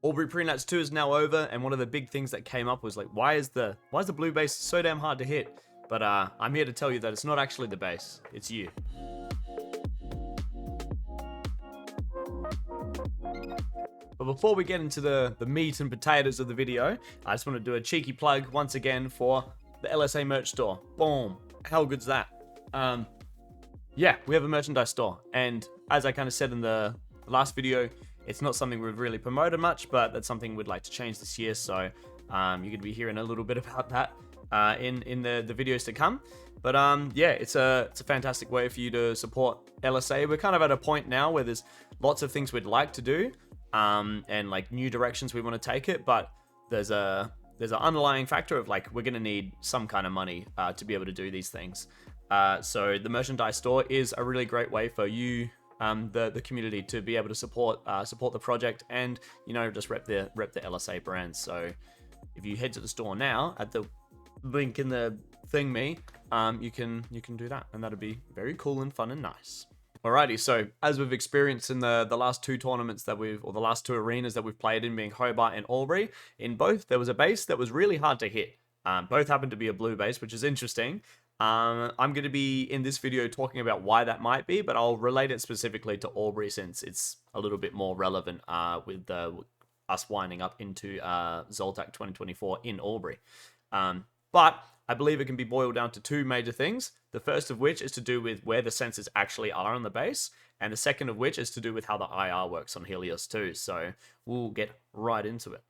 Albury Pre-Nats 2 is now over, and one of the big things that came up was like, why is the blue base so damn hard to hit? But I'm here to tell you that it's not actually the base, it's you. But before we get into the meat and potatoes of the video, I just want to do a cheeky plug once again for the LSA merch store. Boom. How good's that? Yeah, we have a merchandise store. And as I kind of said in the last video, it's not something we've really promoted much, but that's something we'd like to change this year. So you're going to be hearing a little bit about that in the videos to come. But yeah, it's a fantastic way for you to support LSA. We're kind of at a point now where there's lots of things we'd like to do, and like new directions we want to take it, but there's an underlying factor of like we're gonna need some kind of money to be able to do these things. So the merchandise store is a really great way for you, the community, to be able to support the project and just rep the LSA brand. So if you head to the store now at the link in the thing you can do that, and that'd be very cool and fun and nice. Alrighty, so as we've experienced in the last two tournaments the last two arenas that we've played in, being Hobart and Albury, in both there was a base that was really hard to hit. Both happened to be a blue base, which is interesting. I'm going to be in this video talking about why that might be, but I'll relate it specifically to Albury since it's a little bit more relevant with us winding up into Zoltac 2024 in Albury. But I believe it can be boiled down to two major things. The first of which is to do with where the sensors actually are on the base, and the second of which is to do with how the IR works on Helios 2. So we'll get right into it.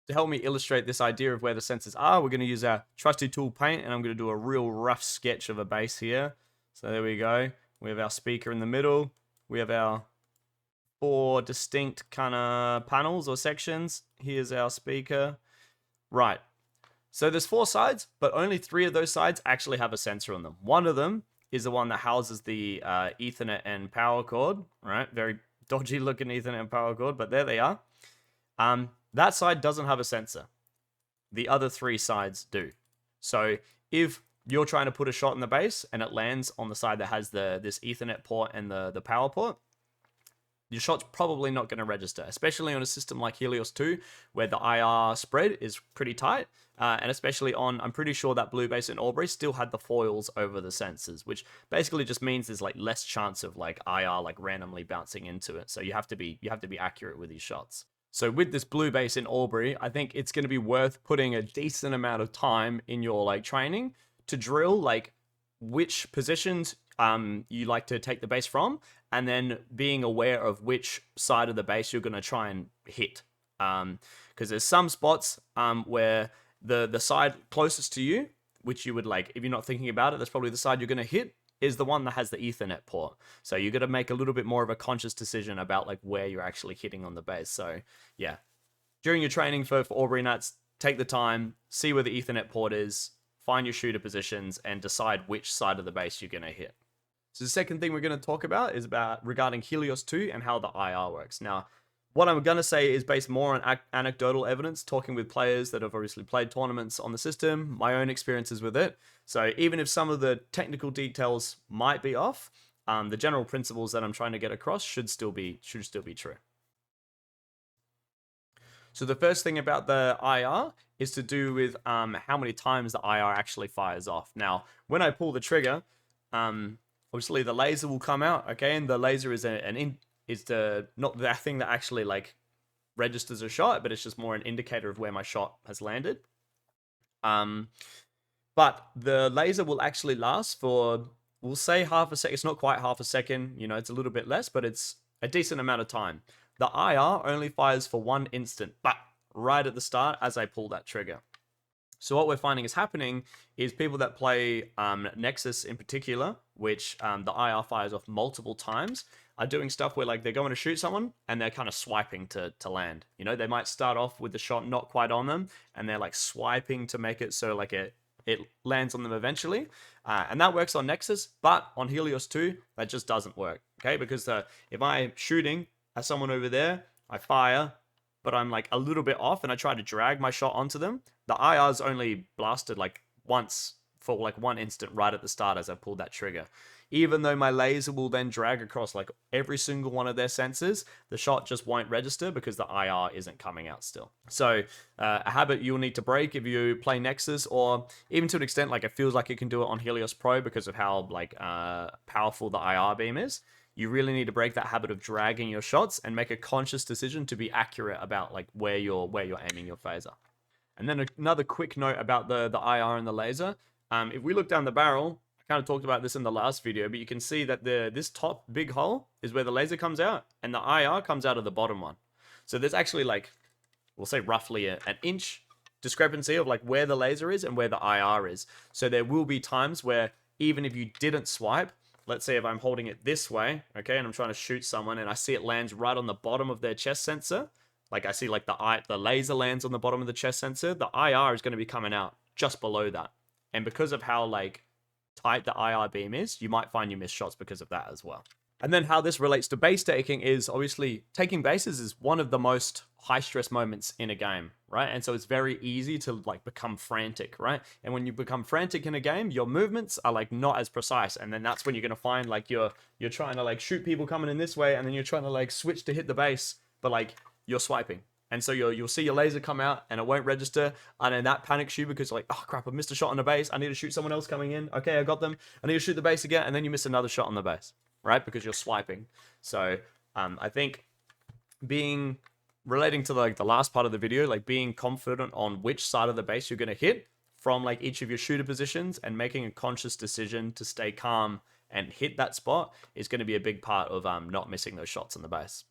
To help me illustrate this idea of where the sensors are, we're going to use our trusty tool Paint, and I'm going to do a real rough sketch of a base here. So there we go. We have our speaker in the middle. We have our 4 distinct kind of panels or sections. Here's our speaker. Right. So there's 4 sides, but only 3 of those sides actually have a sensor on them. One of them is the one that houses the Ethernet and power cord, right? Very dodgy looking Ethernet and power cord, but there they are. That side doesn't have a sensor. The other 3 sides do. So if you're trying to put a shot in the base and it lands on the side that has this Ethernet port and the power port, your shot's probably not going to register, especially on a system like Helios 2, where the IR spread is pretty tight, and especially on, I'm pretty sure that blue base in Albury still had the foils over the sensors, which basically just means there's like less chance of like IR like randomly bouncing into it. So you have to be accurate with these shots. So with this blue base in Albury, I think it's going to be worth putting a decent amount of time in your like training to drill like which positions you like to take the base from, and then being aware of which side of the base you're going to try and hit. Because there's some spots where the side closest to you, which you would like, if you're not thinking about it, that's probably the side you're going to hit, is the one that has the Ethernet port. So you're going to make a little bit more of a conscious decision about like where you're actually hitting on the base. So yeah, during your training for Albury Nats, take the time, see where the Ethernet port is, find your shooter positions, and decide which side of the base you're going to hit. So the second thing we're going to talk about is regarding Helios 2 and how the IR works. Now, what I'm going to say is based more on anecdotal evidence, talking with players that have obviously played tournaments on the system, my own experiences with it. So even if some of the technical details might be off, the general principles that I'm trying to get across should still be true. So the first thing about the IR is to do with how many times the IR actually fires off. Now, when I pull the trigger, obviously the laser will come out, okay, and the laser is not the thing that actually like registers a shot, but it's just more an indicator of where my shot has landed. But the laser will actually last for, we'll say half a second. It's not quite half a second, it's a little bit less, but it's a decent amount of time. The IR only fires for 1 instant, but right at the start as I pull that trigger. So what we're finding is happening is people that play Nexus in particular, which the IR fires off multiple times, are doing stuff where like they're going to shoot someone and they're kind of swiping to land. They might start off with the shot not quite on them and they're like swiping to make it so like it lands on them eventually. And that works on Nexus, but on Helios 2, that just doesn't work, okay? Because if I'm shooting at someone over there, I fire, but I'm like a little bit off and I try to drag my shot onto them, the IR's only blasted like once for like 1 instant right at the start as I pulled that trigger. even though my laser will then drag across like every single one of their sensors, the shot just won't register because the IR isn't coming out still. So a habit you'll need to break if you play Nexus, or even to an extent, like it feels like it can do it on Helios Pro because of how like powerful the IR beam is. You really need to break that habit of dragging your shots and make a conscious decision to be accurate about like where you're aiming your phaser. And then another quick note about the IR and the laser. If we look down the barrel, I kind of talked about this in the last video, but you can see that this top big hole is where the laser comes out, and the IR comes out of the bottom one. So there's actually like, we'll say roughly an inch discrepancy of like where the laser is and where the IR is. So there will be times where even if you didn't swipe, let's say if I'm holding it this way, okay, and I'm trying to shoot someone and I see it lands right on the bottom of their chest sensor, like I see like the laser lands on the bottom of the chest sensor, the IR is going to be coming out just below that. And because of how like tight the IR beam is, you might find you miss shots because of that as well. And then how this relates to base taking is obviously taking bases is one of the most high stress moments in a game, right? And so it's very easy to like become frantic, right? And when you become frantic in a game, your movements are like not as precise. And then that's when you're going to find like you're trying to like shoot people coming in this way, and then you're trying to like switch to hit the base, but like you're swiping. And so you'll see your laser come out and it won't register, and then that panics you because you're like, oh crap, I missed a shot on the base. I need to shoot someone else coming in. Okay, I got them. I need to shoot the base again, and then you miss another shot on the base, right? Because you're swiping. So I think relating to like the last part of the video, like being confident on which side of the base you're going to hit from like each of your shooter positions and making a conscious decision to stay calm and hit that spot is going to be a big part of not missing those shots on the base.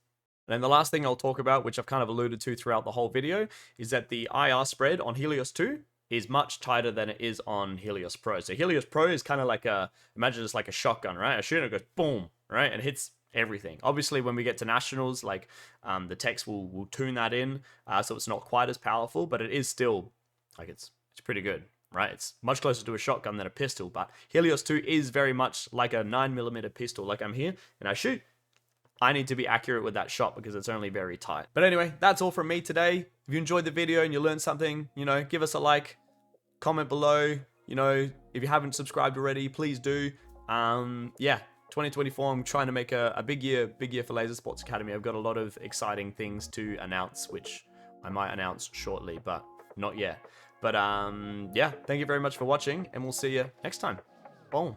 And then the last thing I'll talk about, which I've kind of alluded to throughout the whole video, is that the IR spread on Helios 2 is much tighter than it is on Helios Pro. So Helios Pro is kind of like imagine it's like a shotgun, right? A shooter goes boom, right? And hits everything. Obviously, when we get to nationals, like the techs will tune that in, so it's not quite as powerful, but it is still like it's pretty good, right? It's much closer to a shotgun than a pistol, but Helios 2 is very much like a 9mm pistol. Like I'm here and I shoot, I need to be accurate with that shot because it's only very tight. But anyway, that's all from me today. If you enjoyed the video and you learned something, give us a like, comment below. If you haven't subscribed already, please do. Yeah, 2024, I'm trying to make a big year for Laser Sports Academy. I've got a lot of exciting things to announce, which I might announce shortly, but not yet. But yeah, thank you very much for watching, and we'll see you next time. Boom.